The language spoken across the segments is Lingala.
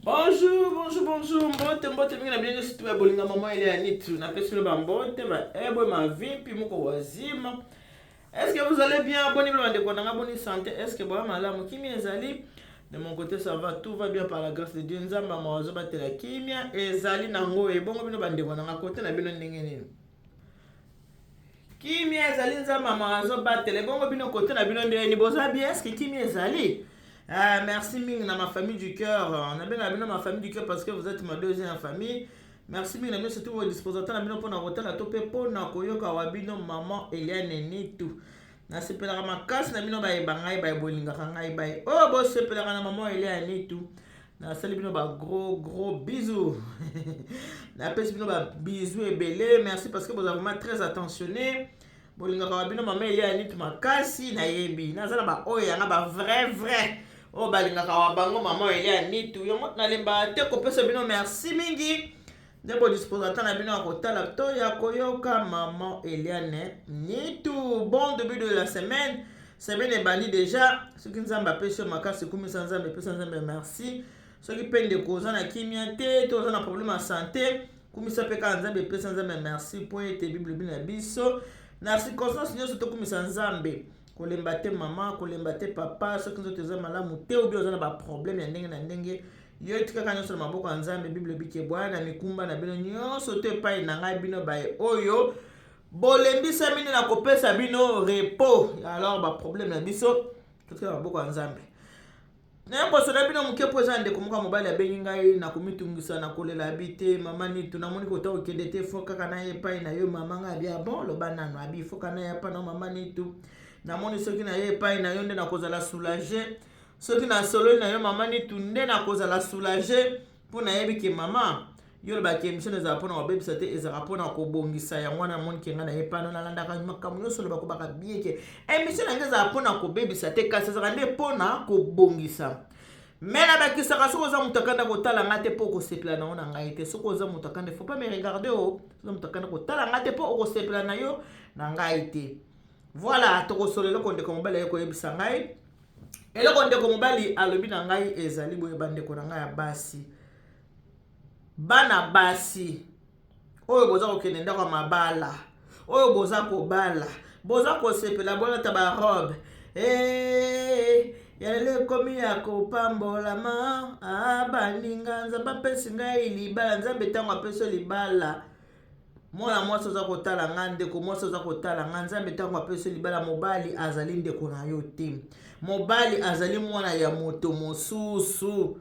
Bonjour. Mbote mingi na bien situ ya bolinga mama ile ya nitu. Na pesi le bambote ba ebo ma vipi muko wazima. Est-ce que vous allez bien? Boni bla ndeko na boni santé. Est-ce que boya malamu kimia ezali? De mon côté ça va, tout va bien par la grâce de Dieu. Nzamba mawazo batela kimia ezali nango ebongo bino bandeko na côté na bino ndenge nini. Kimia ezali nzamba mawazo batela ebongo bino côté na bino ndenge ni boza bien. Est-ce que kimia ezali? Ah, merci Ming, dans ma famille du cœur. On a bien dans ma famille du cœur parce que vous êtes ma deuxième famille. Merci Ming, c'est tout vos disposateurs. On a bien pour nous la topé pour nous koyoka wabino maman Eliane Nitu. Na sepela ma casse na bino ba bangai ba bolinga kangai ba. Oh bo sepela na maman Eliane Nitu. Na sali bino ba gros bisous. Na pesi bino ba bisous et belé. Merci parce que vous avez vraiment très attentionné. Bolinga wabino maman Eliane Nitu makasi na yebi. Na zala ba oya nga ba vrai. Oh balinga kawa bango maman Elia Nitu yo mot na lemba te ko pesa bino merci mingi de bo disposateur na bino akotala to ya koyoka maman Elia Nitu. Bon début de la semaine est bandi déjà ce qui nous a pêché makasi comme sans nzambe pesa nzambe merci ce qui peine de cause na kimia te to na problème à santé comme ça pe ka nzambe pesa nzambe merci pour te bible bina biso na circonstance nyo to comme sans nzambe kolemba te mama kolemba te papa soki nzoto eza malamu te obi oza na baproblème ya ndenge na ndenge yo etikaka nyonso na maboko ya nzambe bible bike bwana na mikumba na bino nyonso to epai na ngai bino baye oyo bolembisa mini na kopesa bino repos alors baproblème na biso totika na maboko ya nzambe na mposo na bino moke po eza ndeko moko ya mobali abengi ngai na komitungisa na kolela abi te mama nitu namoni kota okende te fo kaka na ye epai na yo mama ngai abi bon loba nano abi fo kaka na ye apa na mama nitu namoni soki na ye epai na yo nde nakozala soulage soki na solo na yo mama nitu nde nakozala soulage mpo nayebi ke mama yo lobaki émission ezala mpona kobebisa te ezalaka mpona kobongisa yango wana namoni ke ngai na ye pano nalandaka makambo nyonso lobaka baka bien ke émission na ngai ezala mpona kobebisa te kasi ezalaka nde mpona kobongisa me nabakisaka soki oza moto akanda kotala ngai te mpo okosepela na yo na ngai te soki oza moto akanda faut pas me regarde o oza moto akanda kotala ngai te mpo okosepela na yo na ngai te. Voilà, tokosolo eloko ndeko mobali ye koyebisa ngai eloko ndeko mobali alobi na ngai ezali boye bandeko na ngai ya basi bana basi oyo boza kokende ndako ya mabala oyo boza kobala boza kosepela bolata barobe yalele ekomi ya kopambolama baninga nzambe apesi ngai libala nzambe ntango apesi libala mwana mwasi oza kotala nga ndeko mwasi oza kotala nga nzambe ntango apesi libala mobali azali ndeko na yo te mobali azali mwana ya moto mosusu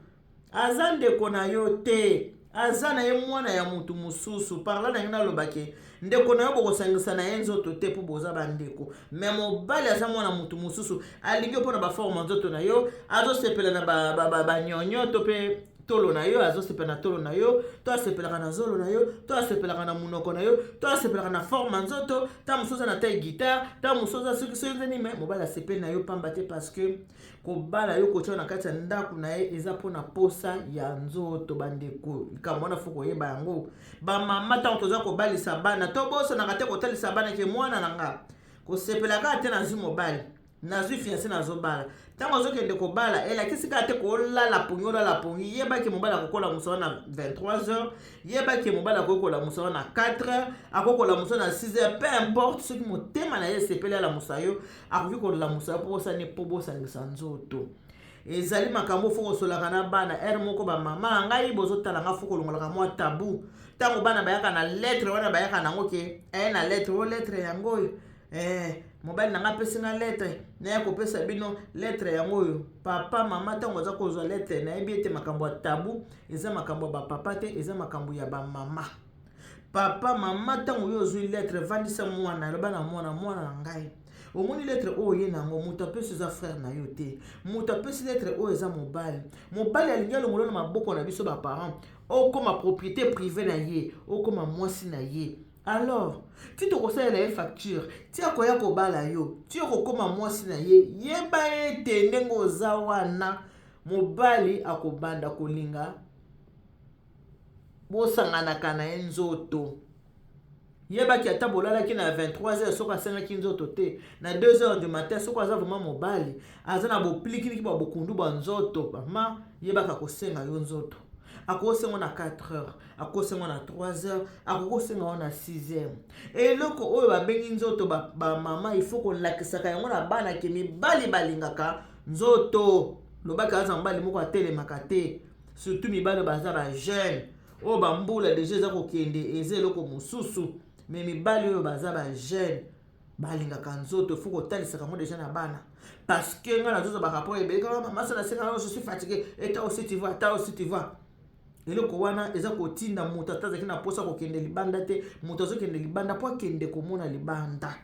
aza ndeko na yo te aza na ye mwana ya moto mosusu parla na ye nalobake ndeko na yo bokosangisa na ye nzoto te mpo boza bandeko me mobali aza mwana moto mosusu alingi mpona baforma nzoto na yo azosepela na banyonyo to mpe tolo na yo azosepela na tolo na yo to asepelaka na zolo na yo to asepelaka na munoko na yo to asepelaka na forme nzoto ta mosusu na taille guitare ta mosusu soki so nzeni me mobali asepeli na yo pamba te parce que kobala yo kotia na kati ya ndako na ye eza mpona posa ya nzoto bandeko likambo wana fo koyeba yango bamama ntango toza kobalisa bana to bosonaka te kotalisa bana ke mwana na nga kosepelaka te nazwi mobali nazwi fiancé nazobala ntango azokende kobala elakisi kaka te kolala pongi olala pongi yebaki mobali akokola mosa na 23h yebaki mobali akokola mosa na 4h akokola mosa na 6h peu importe soki motema na ye esepeli alamusa yo akoki kolamusa yo mpo bosani mpo bosangisa nzoto ezali makambo fo kosolaka na bana ere moko bamama na ngai bozotala nga fo kolongolaka mwa tabu ntango bana bayaka na lettre wana bayaka nango ke aye na lettre o lettre yango oyo mobali nanga pesi nga lettre naya kopesa bino lettre yango oyo papa mama ntango aza kozwa lettre nayebi ete makambo ya tabu eza makambo ya bapapa te eza makambo ya bamama papa mama ntango oyo ozwi lettre vandisa mwana eloba na mwana na ngai omoni lettre oyo ye nango moto apesi eza frère na yo te moto apesi lettre oyo eza mobali alingi alongola na maboko na biso baparent okoma propriété privée na ye okoma mwasi na ye. Alors, ti tokosalela ye facture ti akoya kobala yo ti okokoma mwasi na ye yeba ete ndenge oza wana mobali akobanda kolinga bosanganaka na ye nzoto yebaki ata bolalaki na 23h soki asengaki nzoto te na 2h du matin soki aza vraiment mobali aza na boplikiniki bokundu bwa nzoto mama yebaka kosenga yo nzoto akosengo na 4 heures, akosengo na 3 heures, akosengo na 6 heures. Et loko oyo babengi nzoto ba mama il faut kolakisaka yango na bana ke mibali balingaka nzoto. Lobaka aza mobali moko atelemaka te, surtout mibali baza ba jeune oyo bambula deja eza kokende eza eloko mosusu. Mais mibali oyo baza ba jeune balingaka nzoto, il faut kotalisaka yango deja na bana. Parce que nga nazoza barapport ebele kaka mama ça na je suis fatigué et toi aussi tu vois, toi aussi tu vois. Eloko wana eza kotinda moto atazaki na posa kokende libanda te, moto azokende libanda po akende komona libanda.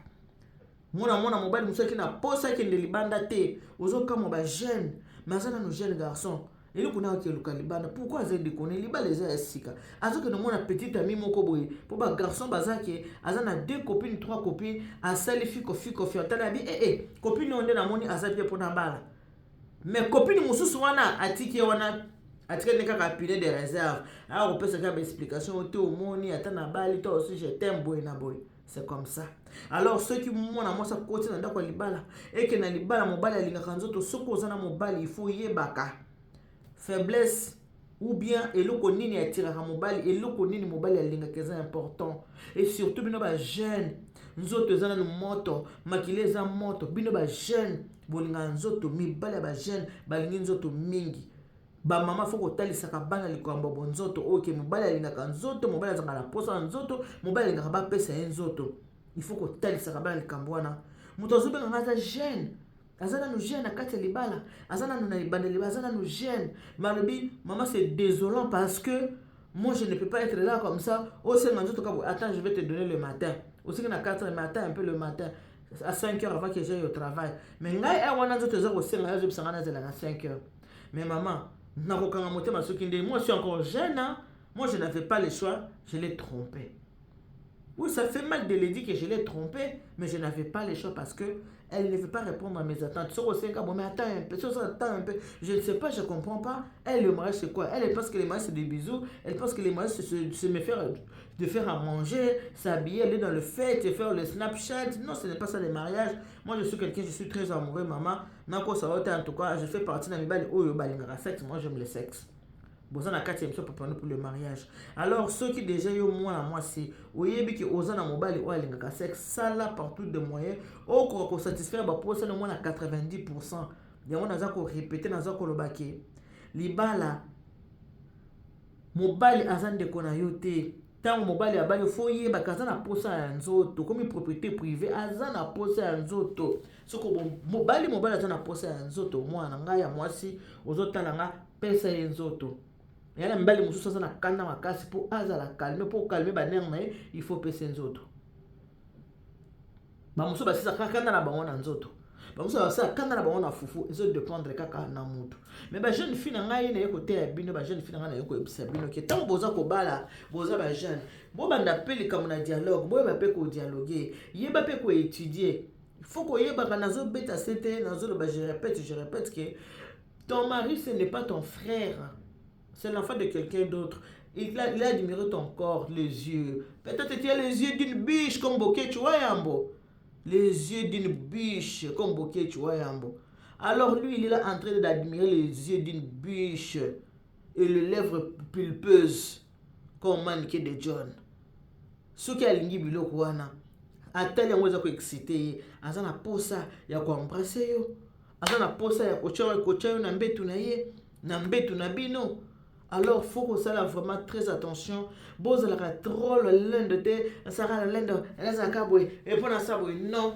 Mona mobali mosusu na posa akende libanda te, ozokama ba jeune, mais aza nano jeune garçon. Eloko na okeluka libanda, pourquoi aza déconner libala eza ya sika. Azokende mona petite amie moko boye, po ba garçon bazake aza na 2 copines 3 copines, asali fiko atala bi copine onde na moni aza bien pona bala. Mais copine mosusu wana atiki wana atikende kaka pile de réserve. Alors on peut se faire une explication au moni atana bali toi aussi je t'aime boy na boy. C'est comme ça. Alors ceux qui mona moi ça côté na ndako libala et que na libala mobali alingaka nzoto soko ozana mobali il faut yebaka faiblesse ou bien eloko nini atiraka mobali, eloko nini mobali alingaka eza important. Et surtout bino ba jeune nzoto eza na moto makile eza moto, bino ba jeune bolinga nzoto mibali ba jeune balingi nzoto mingi. Ba mama faut kotalisaka bana likambo bonzoto oke mobali alingaka nzoto, mobali azanga na posa nzoto, mobali alingaka ba pesa nzoto. Il faut kotalisaka bana likambo wana. Muto azobenga ngaza jeune, azana no jeune akati libala, azana no na libanda libala, azana no jeune. Malobi maman c'est désolant parce que moi je ne peux pas être là comme ça. Oh c'est nzoto kabo, attends je vais te donner le matin. Aussi que na 4 heures matin un peu le matin. À 5 heures avant que j'aille au travail. Mais ngai wana nzoto zo kosenga yo bisanga na zela na 5 heures. Mais maman moi je suis encore jeune, hein? Moi je n'avais pas le choix, je l'ai trompé. Oui, ça fait mal de le dire que je l'ai trompé, mais je n'avais pas le choix parce que elle ne veut pas répondre à mes attentes. Mais attends un peu, je ne sais pas, je ne comprends pas. Elle, le mariage c'est quoi? Elle pense que les mariages c'est des bisous, elle pense que les mariages c'est de faire à manger, s'habiller, aller dans le fête, faire le Snapchat. Non, ce n'est pas ça les mariages. Moi je suis quelqu'un, je suis très amoureux, maman. En tout cas, je fais partie d'un bal où sexe, moi j'aime le sexe. Boza na 4e pour le mariage. Alors ceux qui déjà yo moi c'est oyebi ki ozana mobali o alingaka sexe, ça là partout de moyens o ko satisfaire ba pour ça le moins à 90%. Yango naza ko répéter naza ko lobaki. Libala mobali azande kona yote. Tant mobali abali faut yeba kazana posa ya nzoto comme propriété privée azana posa ya nzoto. Soko mobali azana posa ya nzoto mwana ngai ya mwasi ozotala nga pesa ya nzoto. Yana mbali mususu aza na kanda makasi po azala calmer po calmer ba nerf na ye il faut pesa nzoto. Ba mususu basisa kanda na bango na nzoto. Ba mususu basisa kanda na bango na fufu ezo dépendre kaka na mutu. Mais ba jeune fille na ngai na yeko te ya bino ba jeune fille na ngai na yeko ebisa bino ke tango boza ko bala boza ba jeune. Bo banda peli comme na dialogue, bo ba pe ko dialoguer, yeba pe ko étudier. Il faut ko yeba kana zo beta c'était nazo ba je répète que ton mari ce n'est pas ton frère. C'est l'enfant de quelqu'un d'autre. Il a admiré ton corps, les yeux. Peut-être tu as les yeux d'une biche comme Bokeh Chouayambo. Les yeux d'une biche comme Bokeh Chouayambo. Alors lui, il est là en train d'admirer les yeux d'une biche et les lèvres pulpeuses comme mannequin de John. Ce qui a lingi biloko wana. Atali yango eza ko excité. Azana posa ya ko embrasser yo. Azana posa ya ko tchayo na mbetu na ye, na mbetu na bino. Alors faut que ça là vraiment très attention. Boza la trop l'un de te, ça la l'un de la zakabwe et pour ça non.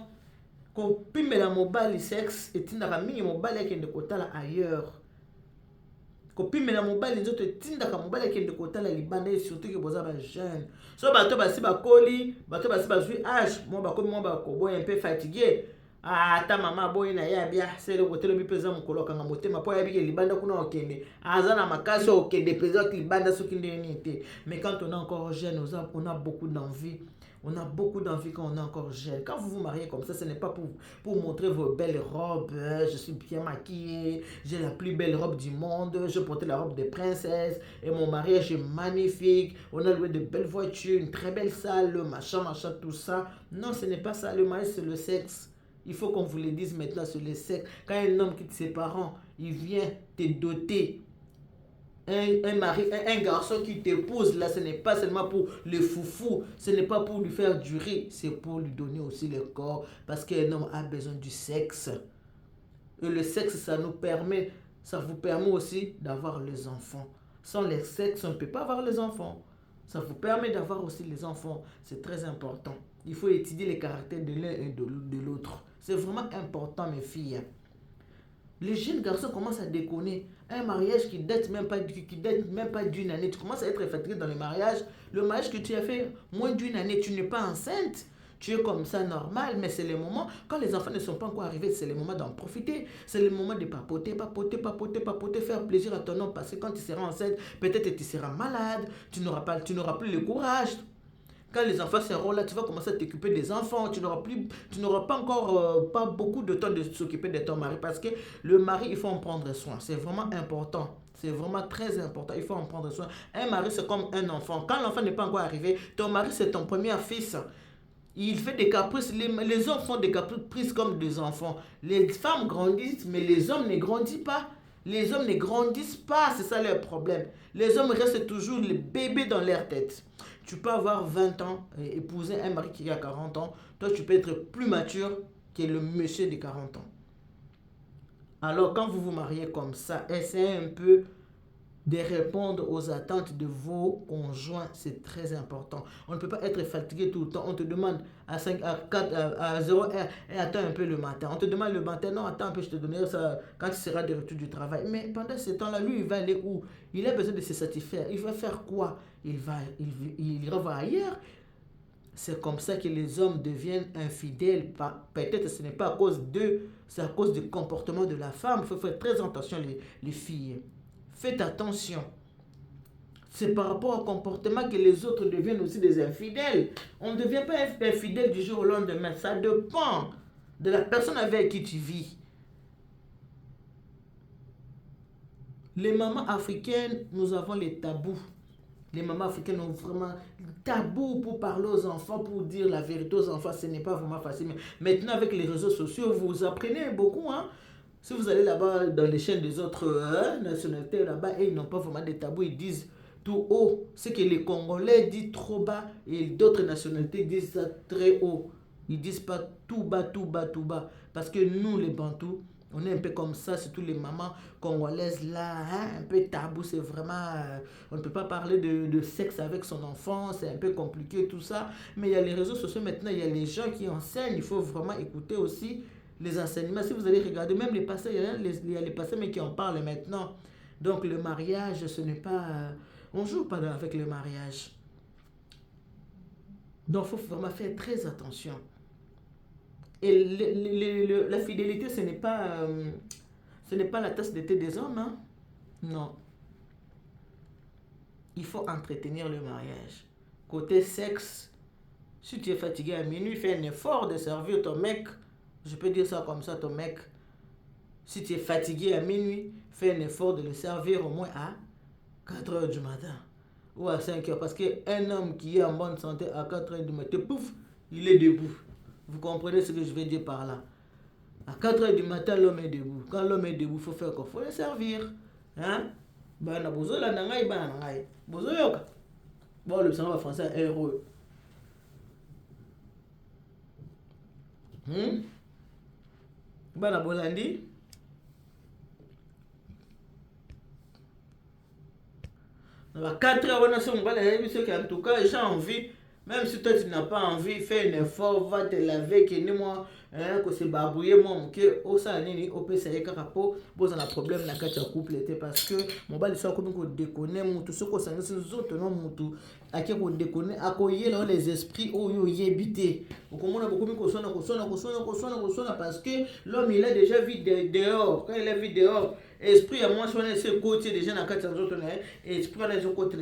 Ko pimela mobile sexe et tindaka mingi mobile kende kotala ailleurs. Ko pimela mobile nzoto tindaka mobile kende kotala libanda surtout que boza ba jeune. So bato basi ba koli, bato basi ba zui âge, moi ba komi moi ba ko boy un peu fatigué. Ah ta mama boy na ya bia c'est le côté le bipeza mukolo kanga motema po ya bike libanda kuna okende azana makasi okende peza libanda soki ndeni te. Mais quand on est encore jeune on a beaucoup d'envie. On a beaucoup d'envie quand on est encore jeune. Quand vous vous mariez comme ça, ce n'est pas pour montrer vos belles robes. Je suis bien maquillée, j'ai la plus belle robe du monde, je portais la robe de princesse et mon mariage est magnifique. On a loué de belles voitures, une très belle salle, machin, tout ça. Non, ce n'est pas ça. Le mariage, c'est le sexe. Il faut qu'on vous le dise maintenant sur le sexe. Quand un homme quitte ses parents, il vient te doter un mari, un garçon qui t'épouse, là, ce n'est pas seulement pour le foufou, ce n'est pas pour lui faire durer, c'est pour lui donner aussi le corps, parce qu'un homme a besoin du sexe. Et le sexe, ça vous permet aussi d'avoir les enfants. Sans le sexe, on ne peut pas avoir les enfants. Ça vous permet d'avoir aussi les enfants. C'est très important. Il faut étudier les caractères de l'un et de l'autre. C'est vraiment important, mes filles. Les jeunes garçons commencent à déconner. Un mariage qui date même pas d'une année. Tu commences à être fatigué dans le mariage. Le mariage que tu as fait moins d'une année, tu n'es pas enceinte. Tu es comme ça normal, mais c'est le moment, quand les enfants ne sont pas encore arrivés, c'est le moment d'en profiter. C'est le moment de papoter, faire plaisir à ton homme. Parce que quand tu seras enceinte, peut-être tu seras malade, tu n'auras plus le courage. Quand les enfants seront là, tu vas commencer à t'occuper des enfants. Tu n'auras pas encore pas beaucoup de temps de s'occuper de ton mari. Parce que le mari, il faut en prendre soin. C'est vraiment important. C'est vraiment très important. Il faut en prendre soin. Un mari, c'est comme un enfant. Quand l'enfant n'est pas encore arrivé, ton mari, c'est ton premier fils. Il fait des caprices. Les hommes font des caprices comme des enfants. Les femmes grandissent, mais les hommes ne grandissent pas. Les hommes ne grandissent pas, c'est ça leur problème. Les hommes restent toujours les bébés dans leur tête. Tu peux avoir 20 ans et épouser un mari qui a 40 ans. Toi, tu peux être plus mature que le monsieur de 40 ans. Alors, quand vous vous mariez comme ça, essayez un peu de répondre aux attentes de vos conjoints. C'est très important. On ne peut pas être fatigué tout le temps. On te demande à 5, à 4, à 0 heure et attends un peu le matin. On te demande le matin, non, attends un peu, je te donnerai ça quand tu seras de retour du travail. Mais pendant ce temps-là, lui, il va aller où? Il a besoin de se satisfaire. Il va faire quoi? Il va ailleurs. C'est comme ça que les hommes deviennent infidèles. Peut-être que ce n'est pas à cause d'eux, c'est à cause du comportement de la femme. Il faut faire très attention, les filles. Faites attention. C'est par rapport au comportement que les autres deviennent aussi des infidèles. On ne devient pas infidèle du jour au lendemain. Ça dépend de la personne avec qui tu vis. Les mamans africaines, nous avons les tabous. Les mamans africaines ont vraiment tabou pour parler aux enfants, pour dire la vérité aux enfants. Ce n'est pas vraiment facile. Mais maintenant, avec les réseaux sociaux, vous apprenez beaucoup, hein. Si vous allez là-bas dans les chaînes des autres nationalités, là-bas, et ils n'ont pas vraiment de tabous, ils disent tout haut. Ce que les Congolais disent trop bas et d'autres nationalités disent ça très haut. Ils disent pas tout bas, tout bas, tout bas. Parce que nous, les Bantous, on est un peu comme ça, surtout les mamans congolaises là, hein, un peu tabou, c'est vraiment... on ne peut pas parler de sexe avec son enfant, c'est un peu compliqué tout ça. Mais il y a les réseaux sociaux maintenant, il y a les gens qui enseignent, il faut vraiment écouter aussi les enseignements. Si vous allez regarder, même les pasteurs, il y a les pasteurs mais qui en parlent maintenant. Donc le mariage, ce n'est pas... on ne joue pas avec le mariage. Donc il faut vraiment faire très attention. Et la fidélité, ce n'est pas la tasse de thé des hommes, hein? Non. Il faut entretenir le mariage. Côté sexe, si tu es fatigué à minuit, fais un effort de servir ton mec. Je peux dire ça comme ça, ton mec. Si tu es fatigué à minuit, fais un effort de le servir au moins à 4 heures du matin. Ou à 5 heures. Parce qu'un homme qui est en bonne santé à 4 heures du matin, pouf, il est debout. Vous comprenez ce que je veux dire par là? À 4 heures du matin, l'homme est debout. Quand l'homme est debout, il faut faire quoi? Il faut le servir. Hein? Bana bozo la nangai bana nangai. Bozo yoka. Bon, le sang français est heureux. Bana bolandi. À 4 heures, on a son bal en tout cas, j'ai envie. Même si toi tu n'as pas envie, fais un effort, va te laver, que ni moi, que c'est babouillé, moi, que au salini, au PCA, carapo, pose un problème dans le couple, parce que mon bal soit comme qu'on déconne, tout ce qu'on s'en est, c'est autres non, tout, à qui on déconne, à quoi y est les esprits, oh yo y habité. Donc on a beaucoup de consonnes, parce que l'homme il a déjà vu dehors, quand il a vu dehors. Esprit à moi soit ce côté déjà na kati ya nzoto na esprit na zo côté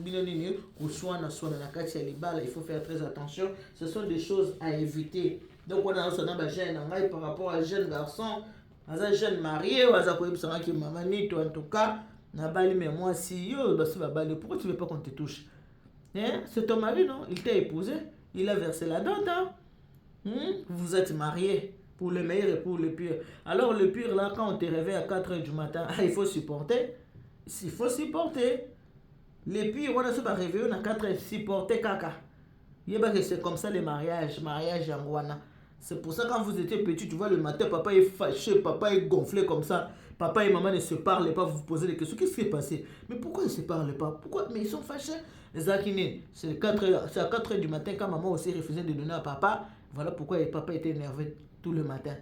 bino nini kuswana swana na kati ya libala. Il faut faire très attention, ce sont des choses à éviter. Donc on a aussi un jeune ngai par rapport à jeune garçon, à un jeune marié ou à ça comme ça qui maman ni toi en tout cas na bali mais moi si yo bah ça va bali, pourquoi tu veux pas qu'on te touche? Hein, c'est ton mari non, il t'a épousé, il a versé la dot, hein? Vous êtes mariés. Pour le meilleur et pour le pire. Alors le pire là, quand on te réveille à 4 heures du matin, il faut supporter. il faut supporter. Les pires, on a se réveiller, on a 4 supporter caca. C'est comme ça les mariages yangwana. C'est pour ça quand vous étiez petit, tu vois le matin, papa est fâché, papa est gonflé comme ça. Papa et maman ne se parlent pas, vous vous posez des questions. Qu'est-ce qui est passé? Mais pourquoi ils ne se parlent pas? Pourquoi? Mais ils sont fâchés. Les Akinés, c'est à 4h du matin quand maman aussi refusait de donner à papa. Voilà pourquoi papa était énervé tout le matin.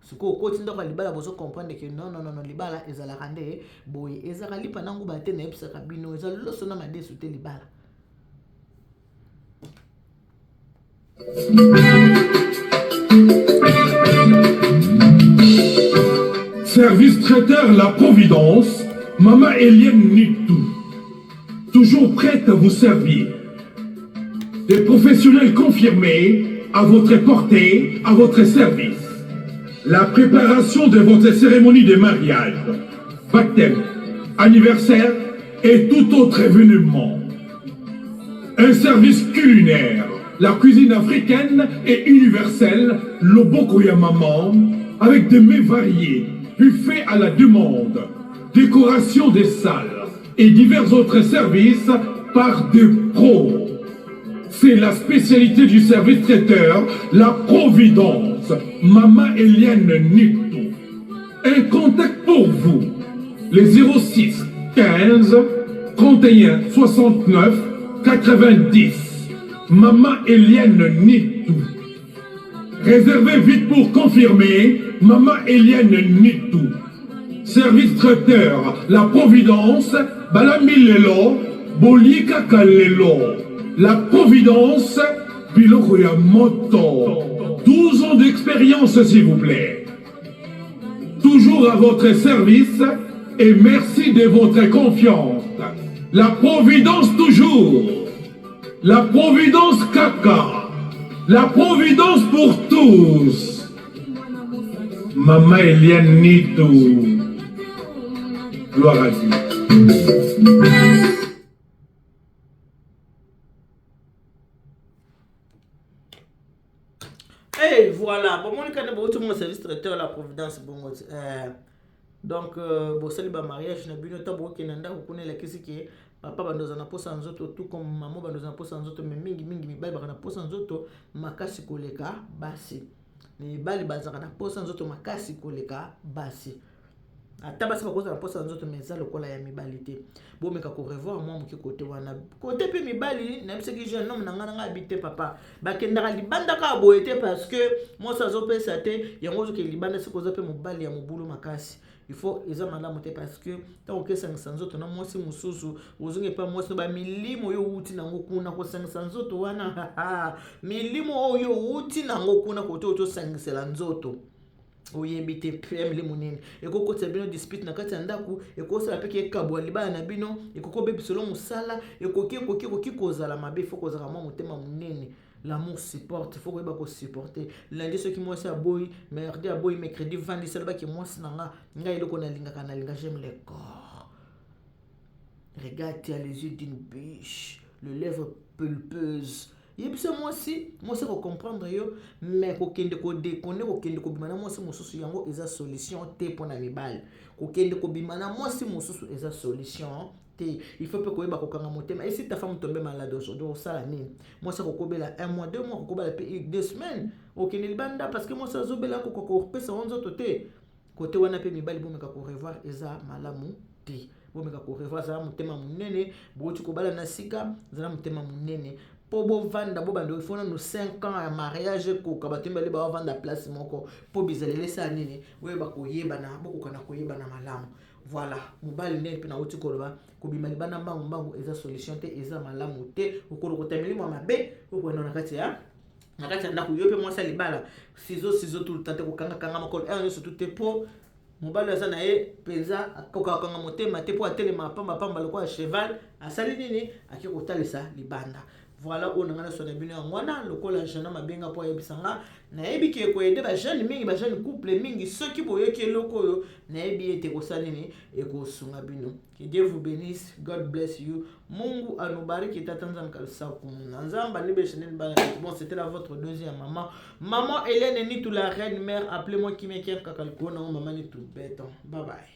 Ce qu'on continue à libala, vous comprendre que non, libala, ils allaient rendre, boy, ils allaient lipa nangu bate na epsa kabino, ils allaient l'osso na made soute libala. Service traiteur La Providence, Maman Eliane Nitou. Toujours prête à vous servir. Des professionnels confirmés à votre portée, à votre service. La préparation de votre cérémonie de mariage, baptême, anniversaire et tout autre événement. Un service culinaire, la cuisine africaine et universelle, Loboko ya Maman, avec des mets variés, buffet à la demande, décoration des salles et divers autres services par des pros. C'est la spécialité du service traiteur, la Providence, Maman Eliane Nitou. Un contact pour vous, les 06 15 31 69 90. Maman Eliane Nitou. Réservez vite pour confirmer, Maman Eliane Nitou. Service traiteur, la Providence, Balamilelo, Bolika Kalelo. La Providence, Biloko ya Moto. 12 ans d'expérience, s'il vous plaît. Toujours à votre service et merci de votre confiance. La Providence toujours. La Providence caca. La Providence pour tous. Maman Eliane Nitou. Gloire à Dieu. Et voilà, bon, moi, je suis mon service traiteur La Providence. Bon, donc, bon, c'est le mariage, na bino tabo kenanda ukune la kisi ki papa bandoza na posa nzoto tout comme maman bandoza na posa nzoto mais mingi mibali bana posa nzoto makasi koleka basi. Les bali bazaka na posa nzoto makasi koleka basi. Ata basi bakoza na posa nzoto mais ça lokola ya mibali te. Bon meka ko revoir moi moki côté wana. Côté pe mibali na biseki jeune homme na ngana habité papa. Bakendaka libanda ka boyete parce que moi ça zo pesa te yango zo ke libanda se koza pe mobali ya mobulu makasi. Il faut eza malamu te parce que tant que sangisa nzoto na mwasi mususu ozonge pa mwasi ba milimo yo uti nango kuna ko sangisa nzoto wana milimo oyo uti nango kuna ko to sangisela nzoto oyembi te milimo nini ekoko tsa bino dispute na kati ya ndaku ekosala pe ke kabwa libala na bino ekoko be bisolo musala ekoki kozala mabe faut kozala mwa motema munene. L'amour supporte, il faut que supporter. Lundi, ceux qui moi c'est à boy, mercredi à boy, mercredi, vendredi, c'est là qui moi c'est nanga. Nga il ko na linga, j'aime les corps. Regarde, tu as les yeux d'une biche, le lèvre pulpeuse. Et puis moi c'est pour comprendre yo, mais ko kende ko déconner, ko kende ko bimana moi c'est mususu yango eza solution te pour na mibal. Ko kende ko bimana moi c'est mususu eza solution. Il faut que tu kokanga motema. Et si ta femme tombe malade aujourd'hui, ça la nini. Moi ça kokobela 1 mois, 2 mois, kokobela 2 semaines. OK ni libanda parce que moi ça zobela ko pesa onzo toté. Côté wana pe mibali bo meka ko revoir eza malamu te. Bo meka ko revoir ça motema munene, bo tu kobala na sika, za motema munene. Po bo vanda bo bando ifona no 5 ans ya mariage ko kabatembele ba vanda place moko po bizalele sa nini. We ba ko yeba na bo ko na ko yeba na malamu. Voilà, mobile net pe na oti koloba ko bimali bana mbangu eza solution te eza malamu te okolo kotameli mwa mabe okona na kati ya ndako yo pe mwasa libala ciseaux tout le temps te ko kanga makolo yo surtout te po mobile eza na ye penza akoka kanga motema te po atelema pamba loko ya cheval asali nini akiko talisa libanda. Voilà, on a son abonné en wana lokola jeune ma benga po yebisanga na yebi ki ko aider ba jeune mingi ba jeune couple mingi ceux qui boye ki loko na yebi ete ko salini e ko sunga bino. Que Dieu vous bénisse, God bless you. Mungu anubariki tatanza mkalisa kumuna. Nzamba ni beshenel bana. Bon, c'était la votre deuxième maman Hélène Nitou la reine mère, appelez-moi Kimekir Kakalko na maman Nitou béton. Bye bye.